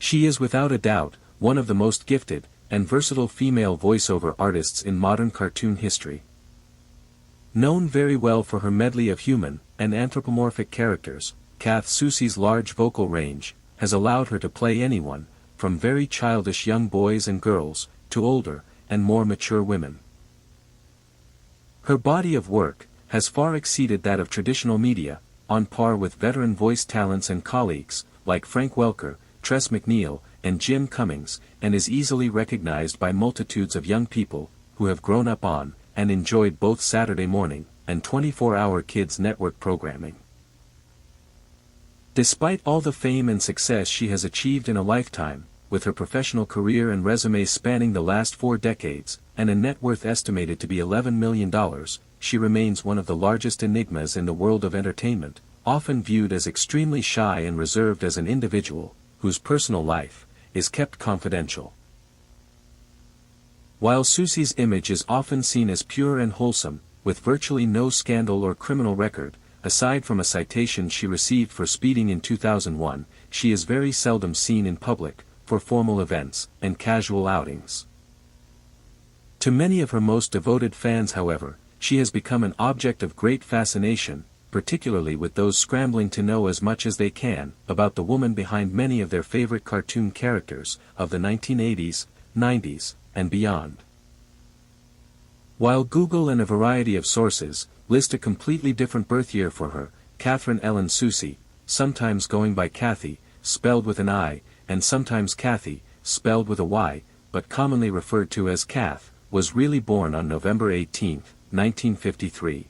She is without a doubt, one of the most gifted and versatile female voiceover artists in modern cartoon history. Known very well for her medley of human and anthropomorphic characters, Kath Soucie's large vocal range has allowed her to play anyone, from very childish young boys and girls, to older and more mature women. Her body of work has far exceeded that of traditional media, on par with veteran voice talents and colleagues, like Frank Welker, Tress MacNeille, and Jim Cummings, and is easily recognized by multitudes of young people, who have grown up on, and enjoyed both Saturday morning, and 24-hour kids network programming. Despite all the fame and success she has achieved in a lifetime, with her professional career and resume spanning the last 4 decades, and a net worth estimated to be $11 million, she remains one of the largest enigmas in the world of entertainment, often viewed as extremely shy and reserved as an individual, whose personal life is kept confidential. While Soucie's image is often seen as pure and wholesome, with virtually no scandal or criminal record, aside from a citation she received for speeding in 2001, she is very seldom seen in public, for formal events and casual outings. To many of her most devoted fans, however, she has become an object of great fascination, particularly with those scrambling to know as much as they can about the woman behind many of their favorite cartoon characters of the 1980s, 90s, and beyond. While Google and a variety of sources list a completely different birth year for her, Catherine Ellen Soucie, sometimes going by Kathy, spelled with an I, and sometimes Kathy, spelled with a Y, but commonly referred to as Kath, was really born on November 18, 1953.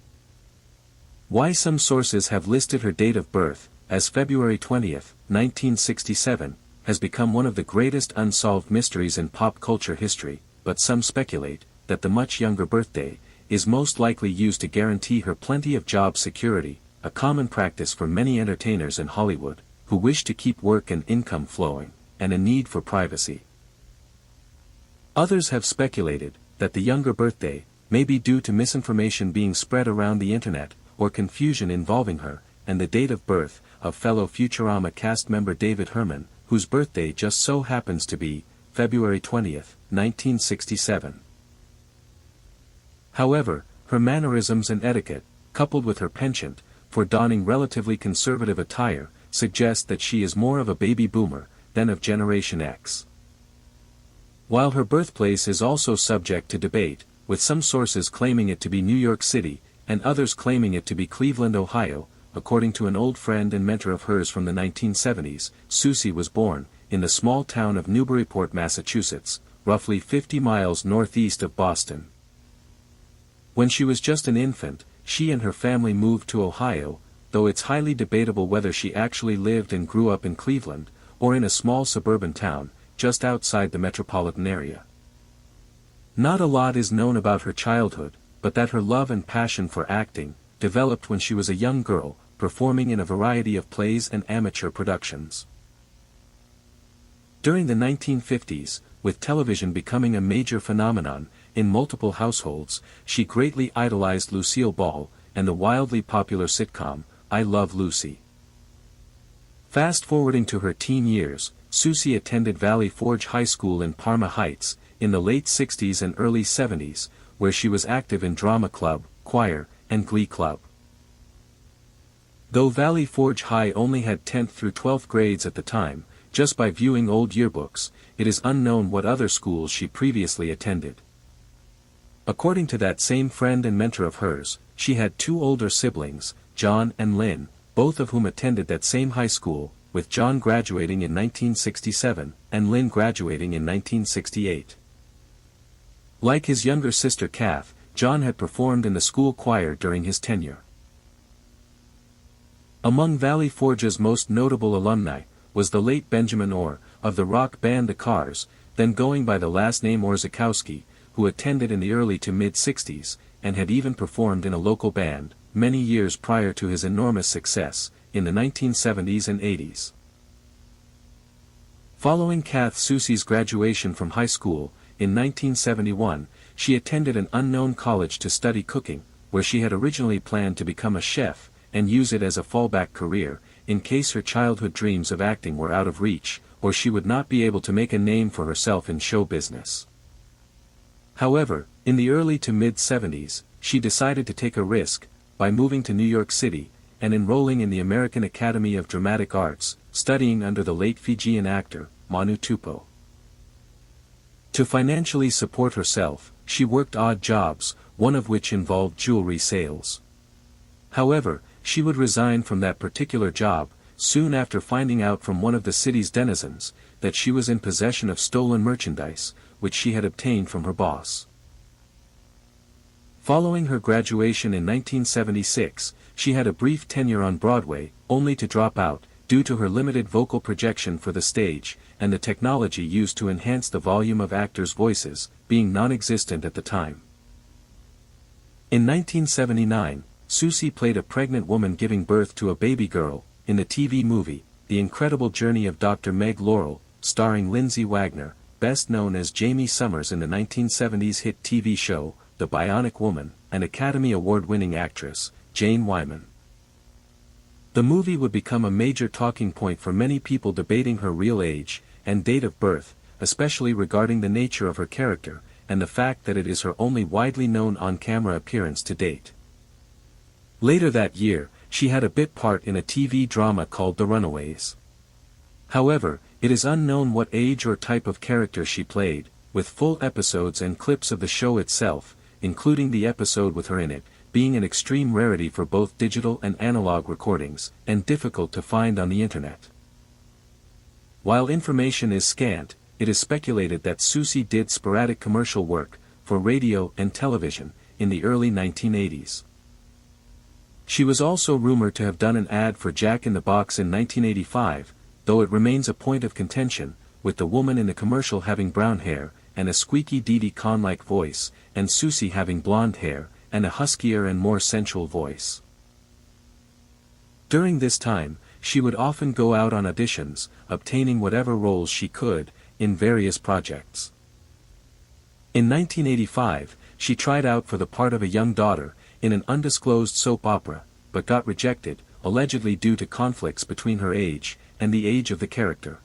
Why some sources have listed her date of birth as February 20, 1967, has become one of the greatest unsolved mysteries in pop culture history, but some speculate that the much younger birthday is most likely used to guarantee her plenty of job security, a common practice for many entertainers in Hollywood, who wish to keep work and income flowing, and a need for privacy. Others have speculated that the younger birthday may be due to misinformation being spread around the internet, or confusion involving her and the date of birth of fellow Futurama cast member David Herman, whose birthday just so happens to be February 20, 1967. However, her mannerisms and etiquette, coupled with her penchant for donning relatively conservative attire, suggest that she is more of a baby boomer than of Generation X. While her birthplace is also subject to debate, with some sources claiming it to be New York City, and others claiming it to be Cleveland, Ohio, according to an old friend and mentor of hers from the 1970s, Soucie was born in the small town of Newburyport, Massachusetts, roughly 50 miles northeast of Boston. When she was just an infant, she and her family moved to Ohio, though it's highly debatable whether she actually lived and grew up in Cleveland, or in a small suburban town, just outside the metropolitan area. Not a lot is known about her childhood, but that her love and passion for acting developed when she was a young girl, performing in a variety of plays and amateur productions. During the 1950s, with television becoming a major phenomenon in multiple households, she greatly idolized Lucille Ball and the wildly popular sitcom, I Love Lucy. Fast-forwarding to her teen years, Soucie attended Valley Forge High School in Parma Heights, in the late 60s and early 70s, where she was active in drama club, choir, and glee club. Though Valley Forge High only had 10th through 12th grades at the time, just by viewing old yearbooks, it is unknown what other schools she previously attended. According to that same friend and mentor of hers, she had 2 older siblings, John and Lynn, both of whom attended that same high school, with John graduating in 1967, and Lynn graduating in 1968. Like his younger sister Kath, John had performed in the school choir during his tenure. Among Valley Forge's most notable alumni was the late Benjamin Orr, of the rock band The Cars, then going by the last name Orzechowski, who attended in the early to mid-60s, and had even performed in a local band, many years prior to his enormous success, in the 1970s and 80s. Following Kath Soucie's graduation from high school, in 1971, she attended an unknown college to study cooking, where she had originally planned to become a chef, and use it as a fallback career, in case her childhood dreams of acting were out of reach, or she would not be able to make a name for herself in show business. However, in the early to mid-70s, she decided to take a risk, by moving to New York City, and enrolling in the American Academy of Dramatic Arts, studying under the late Fijian actor, Manu Tupou. To financially support herself, she worked odd jobs, one of which involved jewelry sales. However, she would resign from that particular job, soon after finding out from one of the city's denizens, that she was in possession of stolen merchandise, which she had obtained from her boss. Following her graduation in 1976, she had a brief tenure on Broadway, only to drop out, due to her limited vocal projection for the stage, and the technology used to enhance the volume of actors' voices, being non-existent at the time. In 1979, Soucie played a pregnant woman giving birth to a baby girl, in the TV movie, The Incredible Journey of Dr. Meg Laurel, starring Lindsay Wagner, best known as Jamie Summers in the 1970s hit TV show, The Bionic Woman, and Academy Award-winning actress, Jane Wyman. The movie would become a major talking point for many people debating her real age, and date of birth, especially regarding the nature of her character, and the fact that it is her only widely known on-camera appearance to date. Later that year, she had a bit part in a TV drama called The Runaways. However, it is unknown what age or type of character she played, with full episodes and clips of the show itself, including the episode with her in it, being an extreme rarity for both digital and analog recordings, and difficult to find on the internet. While information is scant, it is speculated that Soucie did sporadic commercial work, for radio and television, in the early 1980s. She was also rumored to have done an ad for Jack in the Box in 1985, though it remains a point of contention, with the woman in the commercial having brown hair, and a squeaky Didi Conn-like voice, and Soucie having blonde hair, and a huskier and more sensual voice. During this time, she would often go out on auditions, obtaining whatever roles she could, in various projects. In 1985, she tried out for the part of a young daughter, in an undisclosed soap opera, but got rejected, allegedly due to conflicts between her age, and the age of the character.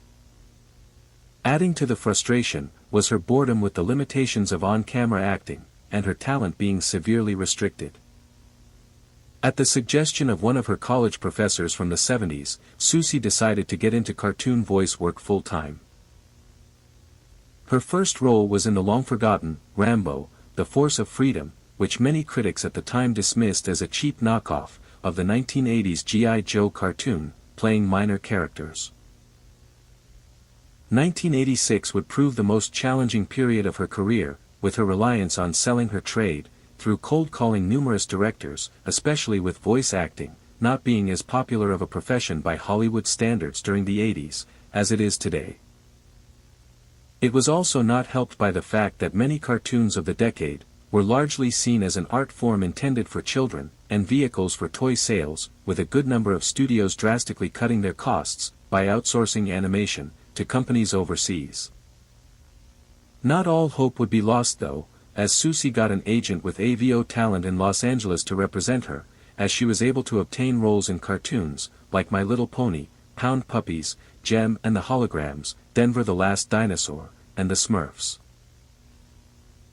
Adding to the frustration, was her boredom with the limitations of on-camera acting, and her talent being severely restricted. At the suggestion of one of her college professors from the 70s, Soucie decided to get into cartoon voice work full-time. Her first role was in the long-forgotten, Rambo, The Force of Freedom, which many critics at the time dismissed as a cheap knockoff, of the 1980s G.I. Joe cartoon, playing minor characters. 1986 would prove the most challenging period of her career, with her reliance on selling her trade, through cold-calling numerous directors, especially with voice acting, not being as popular of a profession by Hollywood standards during the 80s, as it is today. It was also not helped by the fact that many cartoons of the decade, were largely seen as an art form intended for children, and vehicles for toy sales, with a good number of studios drastically cutting their costs, by outsourcing animation, to companies overseas. Not all hope would be lost though, as Soucie got an agent with AVO talent in Los Angeles to represent her, as she was able to obtain roles in cartoons, like My Little Pony, Pound Puppies, Jem and the Holograms, Denver the Last Dinosaur, and the Smurfs.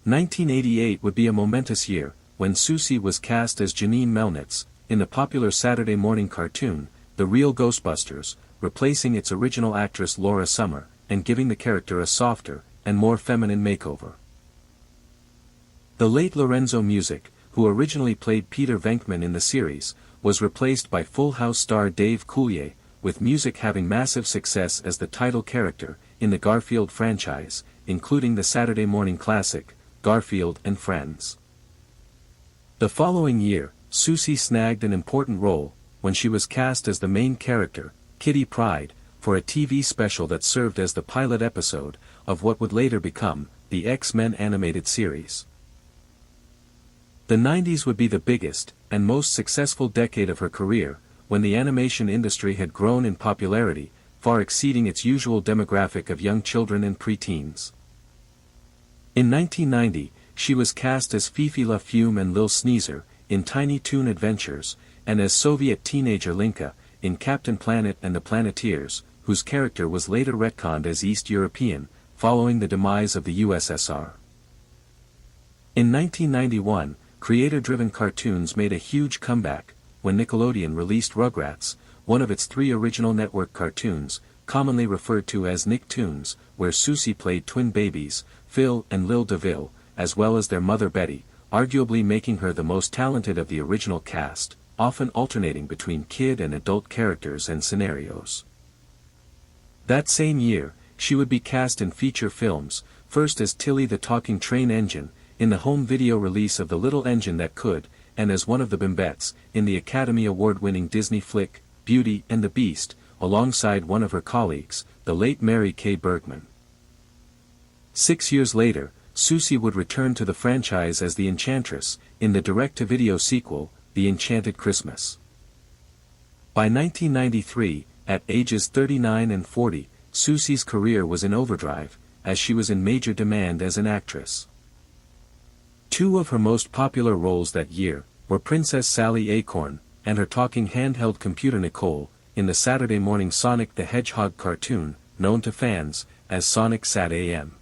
1988 would be a momentous year, when Soucie was cast as Janine Melnitz, in the popular Saturday morning cartoon, The Real Ghostbusters, replacing its original actress Laura Summer, and giving the character a softer, and more feminine makeover. The late Lorenzo Music, who originally played Peter Venkman in the series, was replaced by Full House star Dave Coulier, with Music having massive success as the title character, in the Garfield franchise, including the Saturday morning classic, Garfield and Friends. The following year, Soucie snagged an important role, when she was cast as the main character, Kitty Pryde, for a TV special that served as the pilot episode, of what would later become, the X-Men animated series. The 90s would be the biggest, and most successful decade of her career, when the animation industry had grown in popularity, far exceeding its usual demographic of young children and preteens. In 1990, she was cast as Fifi La Fume and Lil Sneezer, in Tiny Toon Adventures, and as Soviet teenager Linka, in Captain Planet and the Planeteers, whose character was later retconned as East European, following the demise of the USSR. In 1991, creator-driven cartoons made a huge comeback, when Nickelodeon released Rugrats, one of its 3 original network cartoons, commonly referred to as Nicktoons, where Soucie played twin babies, Phil and Lil DeVille, as well as their mother Betty, arguably making her the most talented of the original cast, often alternating between kid and adult characters and scenarios. That same year, she would be cast in feature films, first as Tilly the Talking Train Engine, in the home video release of The Little Engine That Could, and as one of the Bimbettes, in the Academy Award-winning Disney flick, Beauty and the Beast, alongside one of her colleagues, the late Mary Kay Bergman. 6 years later, Soucie would return to the franchise as the Enchantress, in the direct-to-video sequel, The Enchanted Christmas. By 1993, at ages 39 and 40, Soucie's career was in overdrive, as she was in major demand as an actress. 2 of her most popular roles that year were Princess Sally Acorn and her talking handheld computer Nicole, in the Saturday morning Sonic the Hedgehog cartoon, known to fans as Sonic Sat AM.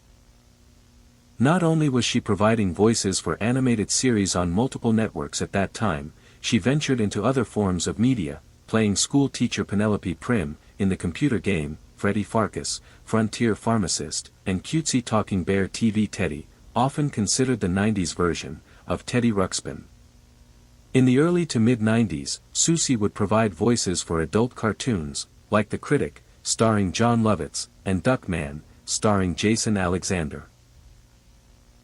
Not only was she providing voices for animated series on multiple networks at that time, she ventured into other forms of media, playing school teacher Penelope Prim, in the computer game, Freddy Farkas, Frontier Pharmacist, and cutesy talking bear TV Teddy, often considered the 90s version of Teddy Ruxpin. In the early to mid-90s, Soucie would provide voices for adult cartoons, like The Critic, starring John Lovitz, and Duckman, starring Jason Alexander.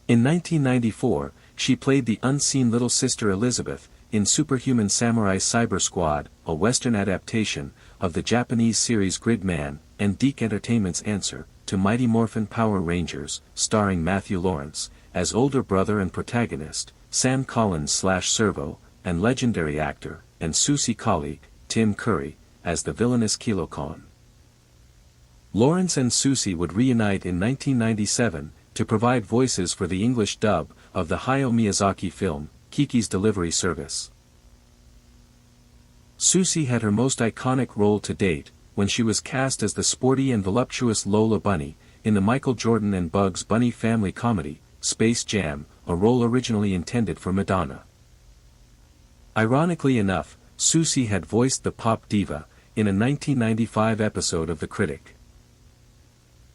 In 1994, she played the unseen little sister Elizabeth, in Superhuman Samurai Cyber Squad, a Western adaptation of the Japanese series Gridman, and DiC Entertainment's answer to Mighty Morphin Power Rangers, starring Matthew Lawrence, as older brother and protagonist, Sam Collins/Servo, and legendary actor, and Soucie colleague, Tim Curry, as the villainous Kilocon. Lawrence and Soucie would reunite in 1997, to provide voices for the English dub of the Hayao Miyazaki film, Kiki's Delivery Service. Soucie had her most iconic role to date, when she was cast as the sporty and voluptuous Lola Bunny, in the Michael Jordan and Bugs Bunny family comedy, Space Jam, a role originally intended for Madonna. Ironically enough, Soucie had voiced the pop diva, in a 1995 episode of The Critic.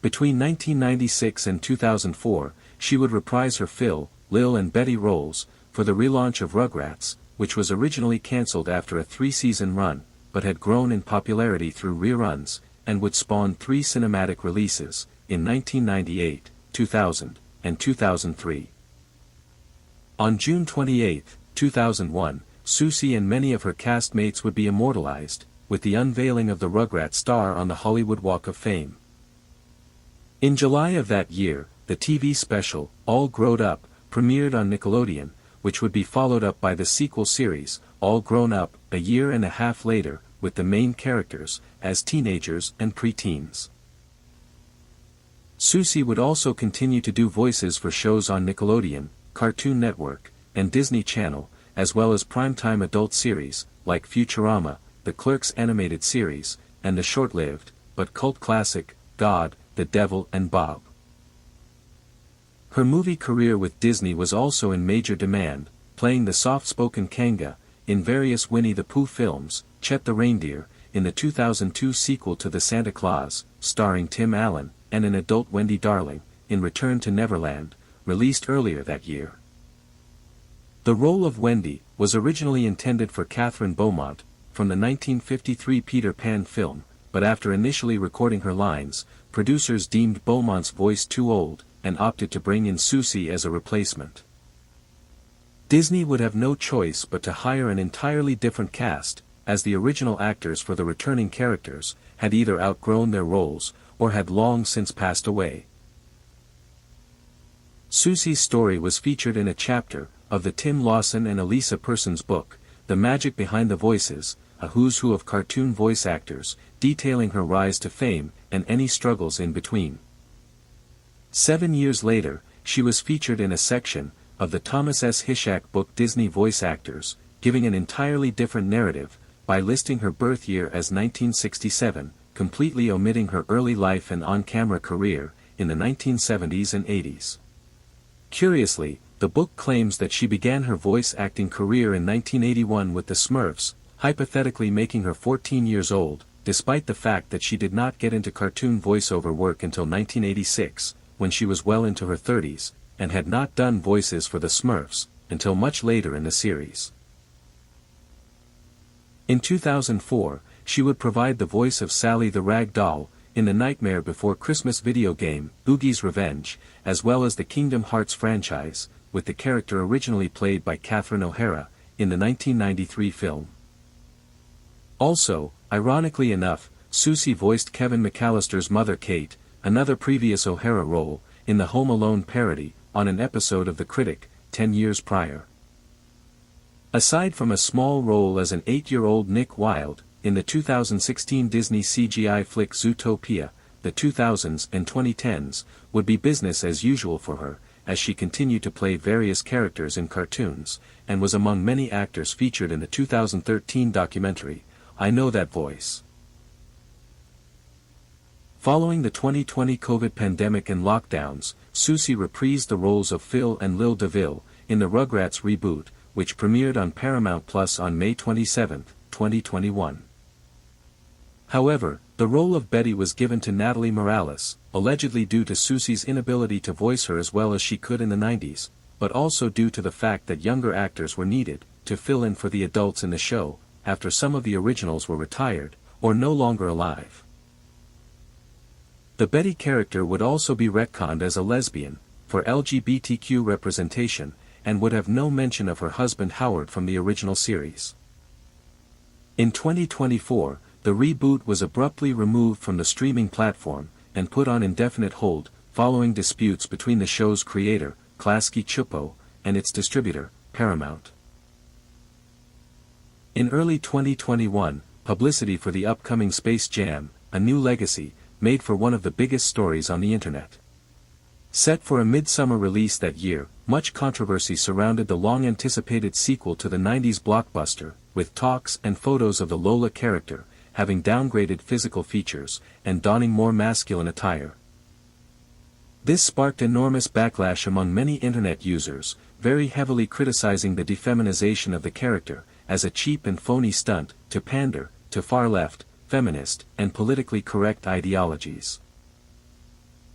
Between 1996 and 2004, she would reprise her Phil, Lil and Betty roles, for the relaunch of Rugrats, which was originally cancelled after a 3-season run, but had grown in popularity through reruns, and would spawn 3 cinematic releases, in 1998, 2000, and 2003. On June 28, 2001, Soucie and many of her castmates would be immortalized, with the unveiling of the Rugrats star on the Hollywood Walk of Fame. In July of that year, the TV special, All Growed Up, premiered on Nickelodeon, which would be followed up by the sequel series, All Grown Up, a year and a half later, with the main characters, as teenagers and preteens. Soucie would also continue to do voices for shows on Nickelodeon, Cartoon Network, and Disney Channel, as well as primetime adult series, like Futurama, the Clerks animated series, and the short-lived, but cult classic, God, the Devil and Bob. Her movie career with Disney was also in major demand, playing the soft-spoken Kanga, in various Winnie the Pooh films, Chet the Reindeer, in the 2002 sequel to The Santa Claus, starring Tim Allen, and an adult Wendy Darling, in Return to Neverland, released earlier that year. The role of Wendy was originally intended for Catherine Beaumont, from the 1953 Peter Pan film, but after initially recording her lines, producers deemed Beaumont's voice too old, and opted to bring in Soucie as a replacement. Disney would have no choice but to hire an entirely different cast, as the original actors for the returning characters had either outgrown their roles, or had long since passed away. Soucie's story was featured in a chapter of the Tim Lawson and Elisa Persons book, The Magic Behind the Voices, a who's who of cartoon voice actors, detailing her rise to fame, and any struggles in between. 7 years later, she was featured in a section of the Thomas S. Hishak book Disney Voice Actors, giving an entirely different narrative, by listing her birth year as 1967, completely omitting her early life and on-camera career, in the 1970s and 80s. Curiously, the book claims that she began her voice acting career in 1981 with the Smurfs, hypothetically making her 14 years old, despite the fact that she did not get into cartoon voiceover work until 1986, when she was well into her 30s, and had not done voices for the Smurfs, until much later in the series. In 2004, she would provide the voice of Sally the Rag Doll, in the Nightmare Before Christmas video game, Boogie's Revenge, as well as the Kingdom Hearts franchise, with the character originally played by Catherine O'Hara, in the 1993 film. Also, ironically enough, Soucie voiced Kevin McAllister's mother Kate, another previous O'Hara role, in the Home Alone parody, on an episode of The Critic, 10 years prior. Aside from a small role as an 8-year-old Nick Wilde, in the 2016 Disney CGI flick Zootopia, the 2000s and 2010s would be business as usual for her, as she continued to play various characters in cartoons, and was among many actors featured in the 2013 documentary, I Know That Voice. Following the 2020 COVID pandemic and lockdowns, Soucie reprised the roles of Phil and Lil DeVille, in the Rugrats reboot, which premiered on Paramount Plus on May 27, 2021. However, the role of Betty was given to Natalie Morales, allegedly due to Soucie's inability to voice her as well as she could in the 90s, but also due to the fact that younger actors were needed, to fill in for the adults in the show, after some of the originals were retired, or no longer alive. The Betty character would also be retconned as a lesbian, for LGBTQ representation, and would have no mention of her husband Howard from the original series. In 2024, the reboot was abruptly removed from the streaming platform, and put on indefinite hold, following disputes between the show's creator, Klasky Csupo, and its distributor, Paramount. In early 2021, publicity for the upcoming Space Jam, A New Legacy, made for one of the biggest stories on the internet. Set for a midsummer release that year, much controversy surrounded the long-anticipated sequel to the 90s blockbuster, with talks and photos of the Lola character, having downgraded physical features, and donning more masculine attire. This sparked enormous backlash among many internet users, very heavily criticizing the defeminization of the character, as a cheap and phony stunt, to pander, to far-left, feminist, and politically correct ideologies.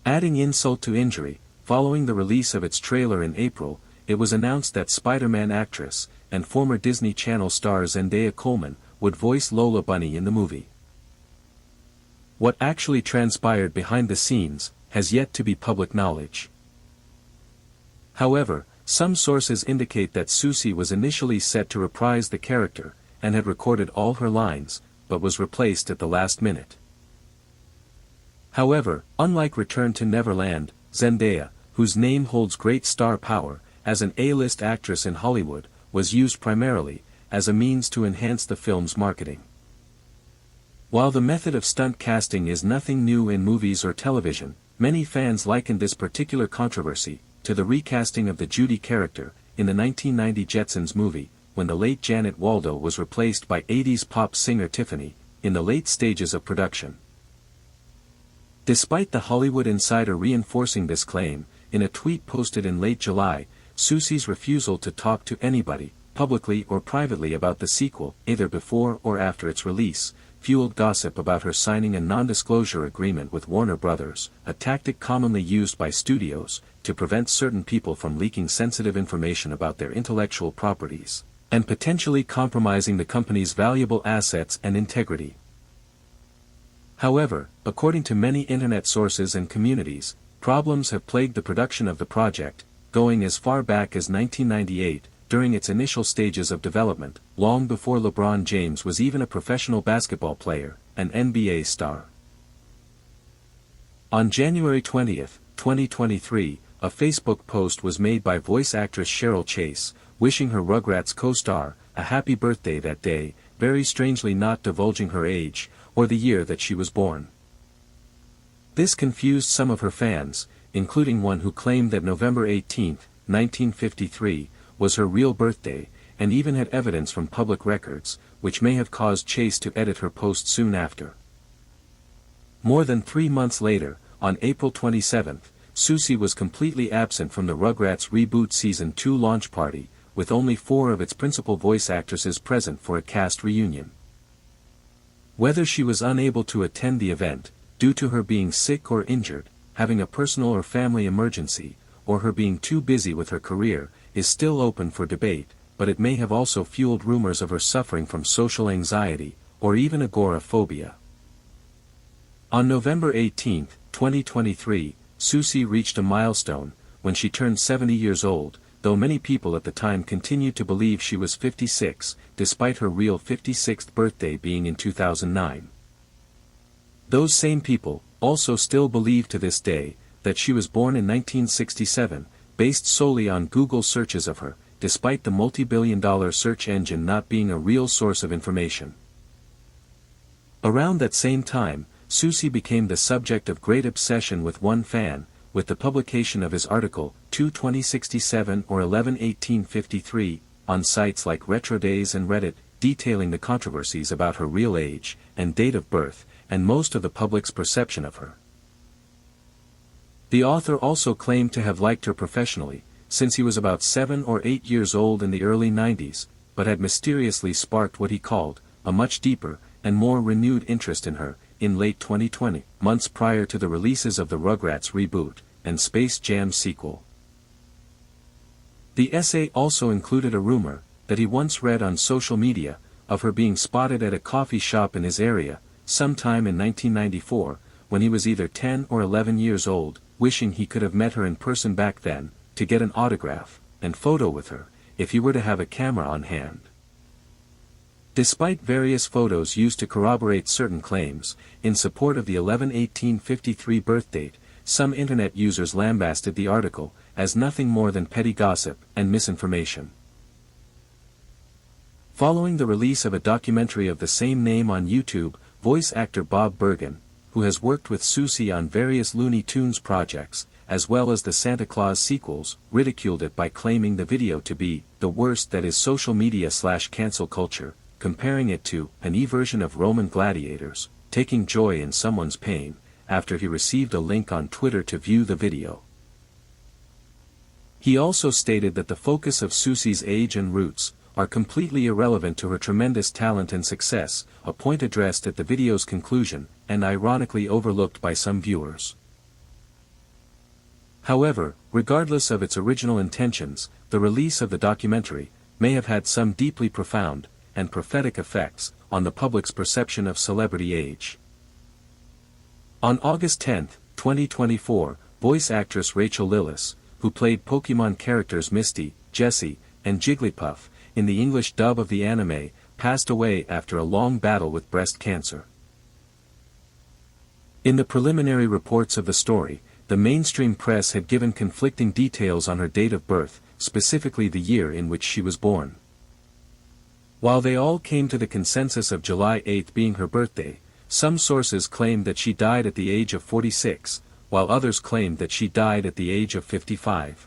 Adding insult to injury, following the release of its trailer in April, it was announced that Spider-Man actress, and former Disney Channel star Zendaya Coleman, would voice Lola Bunny in the movie. What actually transpired behind the scenes, has yet to be public knowledge. However, some sources indicate that Soucie was initially set to reprise the character, and had recorded all her lines, but was replaced at the last minute. However, unlike Return to Neverland, Zendaya, whose name holds great star power, as an A-list actress in Hollywood, was used primarily, as a means to enhance the film's marketing. While the method of stunt casting is nothing new in movies or television, many fans likened this particular controversy to the recasting of the Judy character, in the 1990 Jetsons movie, when the late Janet Waldo was replaced by 80s pop singer Tiffany, in the late stages of production. Despite the Hollywood Insider reinforcing this claim, in a tweet posted in late July, Soucie's refusal to talk to anybody, publicly or privately about the sequel, either before or after its release, fueled gossip about her signing a non-disclosure agreement with Warner Brothers, a tactic commonly used by studios, to prevent certain people from leaking sensitive information about their intellectual properties, and potentially compromising the company's valuable assets and integrity. However, according to many internet sources and communities, problems have plagued the production of the project, going as far back as 1998, during its initial stages of development, long before LeBron James was even a professional basketball player, an NBA star. On January 20, 2023, a Facebook post was made by voice actress Cheryl Chase, wishing her Rugrats co-star a happy birthday that day, very strangely not divulging her age, or the year that she was born. This confused some of her fans, including one who claimed that November 18, 1953, was her real birthday, and even had evidence from public records, which may have caused Chase to edit her post soon after. More than 3 months later, on April 27, Soucie was completely absent from the Rugrats Reboot Season 2 launch party, with only 4 of its principal voice actresses present for a cast reunion. Whether she was unable to attend the event, due to her being sick or injured, having a personal or family emergency, or her being too busy with her career, is still open for debate, but it may have also fueled rumors of her suffering from social anxiety, or even agoraphobia. On November 18, 2023, Soucie reached a milestone, when she turned 70 years old, though many people at the time continued to believe she was 56, despite her real 56th birthday being in 2009. Those same people also still believe to this day that she was born in 1967, based solely on Google searches of her, despite the multi-billion-dollar search engine not being a real source of information. Around that same time, Soucie became the subject of great obsession with one fan, with the publication of his article, 2/2067 or 11/1853, on sites like RetroDays and Reddit, detailing the controversies about her real age and date of birth, and most of the public's perception of her. The author also claimed to have liked her professionally, since he was about 7 or 8 years old in the early 90s, but had mysteriously sparked what he called a much deeper and more renewed interest in her, in late 2020, months prior to the releases of the Rugrats reboot and Space Jam sequel. The essay also included a rumor that he once read on social media of her being spotted at a coffee shop in his area, sometime in 1994, when he was either 10 or 11 years old, wishing he could have met her in person back then, to get an autograph and photo with her, if he were to have a camera on hand. Despite various photos used to corroborate certain claims, in support of the 11/1853 birth date, some internet users lambasted the article as nothing more than petty gossip and misinformation. Following the release of a documentary of the same name on YouTube, voice actor Bob Bergen, who has worked with Soucie on various Looney Tunes projects, as well as the Santa Claus sequels, ridiculed it by claiming the video to be the worst that is social media/cancel culture, comparing it to an e-version of Roman gladiators, taking joy in someone's pain, after he received a link on Twitter to view the video. He also stated that the focus of Soucie's age and roots are completely irrelevant to her tremendous talent and success, a point addressed at the video's conclusion, and ironically overlooked by some viewers. However, regardless of its original intentions, the release of the documentary may have had some deeply profound and prophetic effects on the public's perception of celebrity age. On August 10, 2024, voice actress Rachel Lillis, who played Pokemon characters Misty, Jessie, and Jigglypuff, in the English dub of the anime, passed away after a long battle with breast cancer. In the preliminary reports of the story, the mainstream press had given conflicting details on her date of birth, specifically the year in which she was born. While they all came to the consensus of July 8 being her birthday, some sources claimed that she died at the age of 46, while others claimed that she died at the age of 55.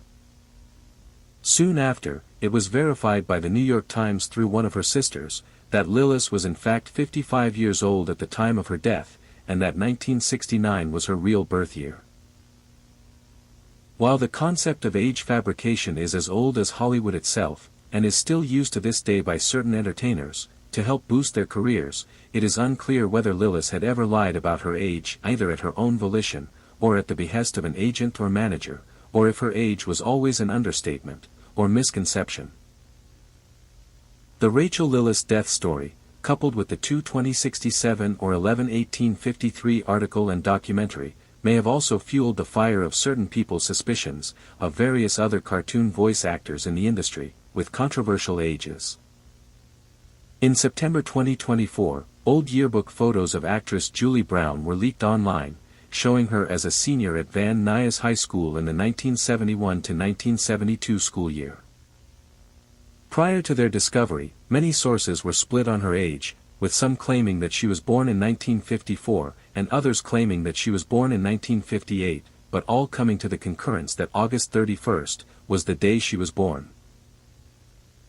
Soon after, it was verified by the New York Times through one of her sisters, that Lillis was in fact 55 years old at the time of her death, and that 1969 was her real birth year. While the concept of age fabrication is as old as Hollywood itself, and is still used to this day by certain entertainers, to help boost their careers, it is unclear whether Lillis had ever lied about her age either at her own volition, or at the behest of an agent or manager, or if her age was always an understatement, or misconception. The Rachel Lillis death story, coupled with the 2/2067 or 11/1853 article and documentary, may have also fueled the fire of certain people's suspicions of various other cartoon voice actors in the industry, with controversial ages. In September 2024, old yearbook photos of actress Julie Brown were leaked online, showing her as a senior at Van Nuys High School in the 1971 to 1972 school year. Prior to their discovery, many sources were split on her age, with some claiming that she was born in 1954, and others claiming that she was born in 1958, but all coming to the concurrence that August 31st was the day she was born.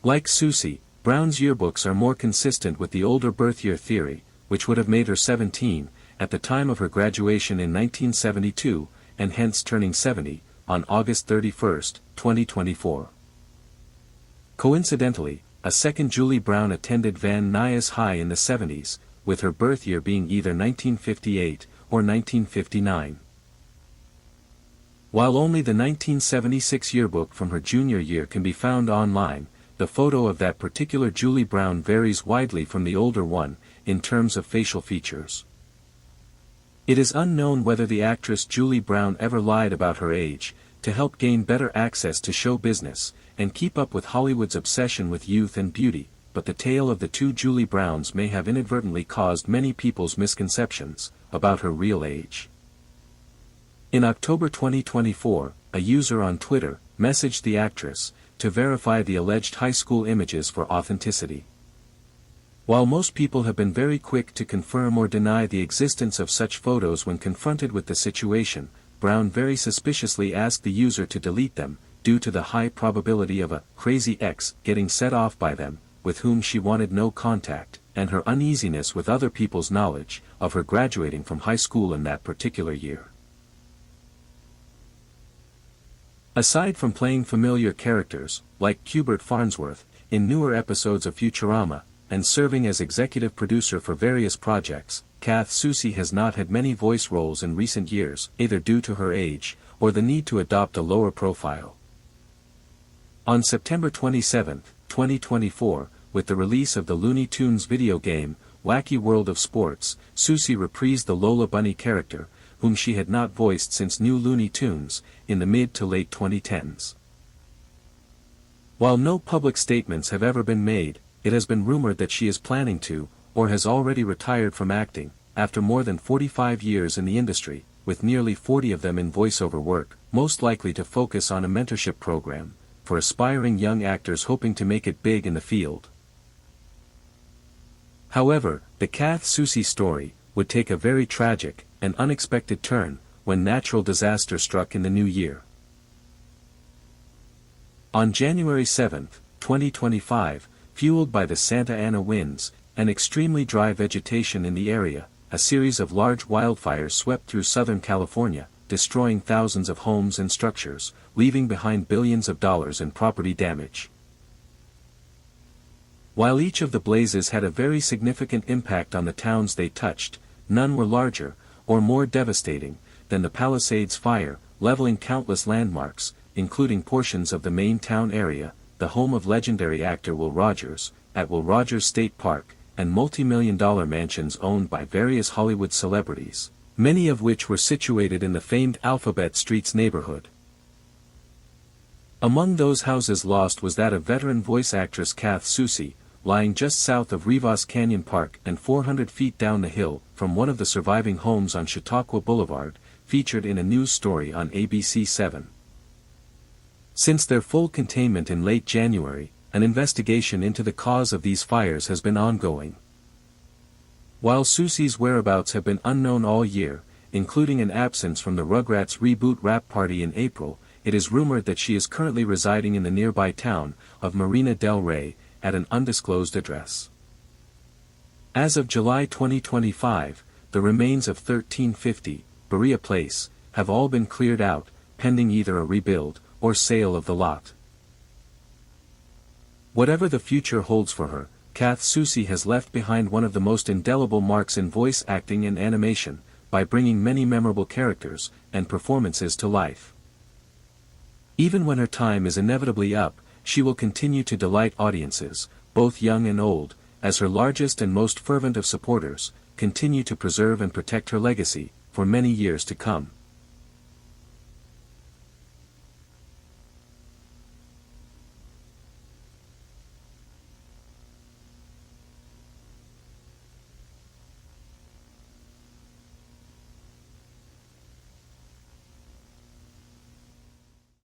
Like Soucie, Brown's yearbooks are more consistent with the older birth year theory, which would have made her 17, at the time of her graduation in 1972, and hence turning 70, on August 31, 2024. Coincidentally, a second Julie Brown attended Van Nuys High in the 70s, with her birth year being either 1958 or 1959. While only the 1976 yearbook from her junior year can be found online, the photo of that particular Julie Brown varies widely from the older one, in terms of facial features. It is unknown whether the actress Julie Brown ever lied about her age, to help gain better access to show business, and keep up with Hollywood's obsession with youth and beauty, but the tale of the two Julie Browns may have inadvertently caused many people's misconceptions about her real age. In October 2024, a user on Twitter messaged the actress to verify the alleged high school images for authenticity. While most people have been very quick to confirm or deny the existence of such photos when confronted with the situation, Brown very suspiciously asked the user to delete them, due to the high probability of a crazy ex getting set off by them, with whom she wanted no contact, and her uneasiness with other people's knowledge of her graduating from high school in that particular year. Aside from playing familiar characters, like Hubert Farnsworth, in newer episodes of Futurama, and serving as executive producer for various projects, Kath Soucie has not had many voice roles in recent years, either due to her age, or the need to adopt a lower profile. On September 27, 2024, with the release of the Looney Tunes video game, Wacky World of Sports, Soucie reprised the Lola Bunny character, whom she had not voiced since New Looney Tunes, in the mid to late 2010s. While no public statements have ever been made, it has been rumored that she is planning to, or has already retired from acting, after more than 45 years in the industry, with nearly 40 of them in voiceover work, most likely to focus on a mentorship program, for aspiring young actors hoping to make it big in the field. However, the Kath Soucie story would take a very tragic and unexpected turn when natural disaster struck in the new year. On January 7, 2025, fueled by the Santa Ana winds and extremely dry vegetation in the area, a series of large wildfires swept through Southern California, destroying thousands of homes and structures, leaving behind billions of dollars in property damage. While each of the blazes had a very significant impact on the towns they touched, none were larger, or more devastating, than the Palisades Fire, leveling countless landmarks, including portions of the main town area, the home of legendary actor Will Rogers, at Will Rogers State Park, and multi-million-dollar mansions owned by various Hollywood celebrities, many of which were situated in the famed Alphabet Streets neighborhood. Among those houses lost was that of veteran voice actress Kath Soucie, lying just south of Rivas Canyon Park and 400 feet down the hill from one of the surviving homes on Chautauqua Boulevard, featured in a news story on ABC 7. Since their full containment in late January, an investigation into the cause of these fires has been ongoing. While Sousie's whereabouts have been unknown all year, including an absence from the Rugrats reboot wrap party in April, it is rumored that she is currently residing in the nearby town of Marina del Rey, at an undisclosed address. As of July 2025, the remains of 1350, Berea Place, have all been cleared out, pending either a rebuild or sale of the lot. Whatever the future holds for her, Kath Soucie has left behind one of the most indelible marks in voice acting and animation, by bringing many memorable characters and performances to life. Even when her time is inevitably up, she will continue to delight audiences, both young and old, as her largest and most fervent of supporters, continue to preserve and protect her legacy, for many years to come.